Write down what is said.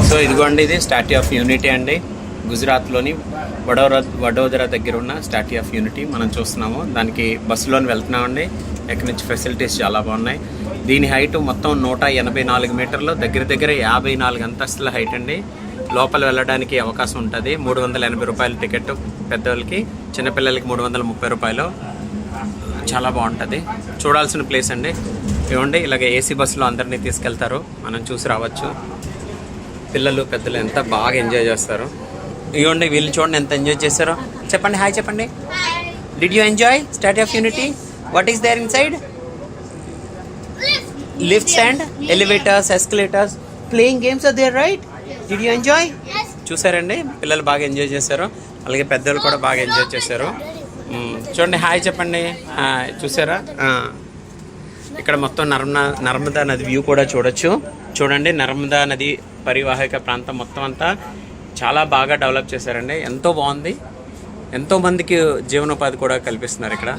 So ఇదిగోండి, ఇది statue of unity అండి. గుజరాత్లోని వడోదర దగ్గర ఉన్న స్టాట్యూ ఆఫ్ యూనిటీ మనం చూస్తున్నాము. దానికి బస్సులోని వెళ్తున్నామండి. ఎక్కడి నుంచి ఫెసిలిటీస్ చాలా బాగున్నాయి. దీని హైట్ మొత్తం 184 మీటర్లు, దగ్గర దగ్గర 54 అంతస్తుల హైట్ అండి. లోపల వెళ్ళడానికి అవకాశం ఉంటుంది. 380 రూపాయల టికెట్ పెద్దవాళ్ళకి, చిన్నపిల్లలకి 330 రూపాయలు. చాలా బాగుంటుంది, చూడాల్సిన ప్లేస్ అండి. ఇవ్వండి, ఇలాగ ఏసీ బస్సులో అందరినీ తీసుకెళ్తారు, మనం చూసి రావచ్చు. పిల్లలు పెద్దలు ఎంత బాగా ఎంజాయ్ చేస్తారు. ఇవ్వండి, వీళ్ళు చూడండి ఎంత ఎంజాయ్ చేస్తారో. చెప్పండి, హాయ్ చెప్పండి. Did you enjoy Statue of Unity? What is there inside? Lifts and elevators, escalators, playing games are there, right? Did you enjoy? చూసారండి, పిల్లలు బాగా ఎంజాయ్ చేశారు, అలాగే పెద్దలు కూడా బాగా ఎంజాయ్ చేశారు. చూడండి, హాయ్ చెప్పండి. చూసారా, ఇక్కడ మొత్తం నర్మదా నది వ్యూ కూడా చూడొచ్చు. చూడండి, నర్మదా నది పరివాహక ప్రాంతం మొత్తం అంతా చాలా బాగా డెవలప్ చేశారండి. ఎంతో బాగుంది, ఎంతో మందికి జీవనోపాధి కూడా కల్పిస్తున్నారు ఇక్కడ.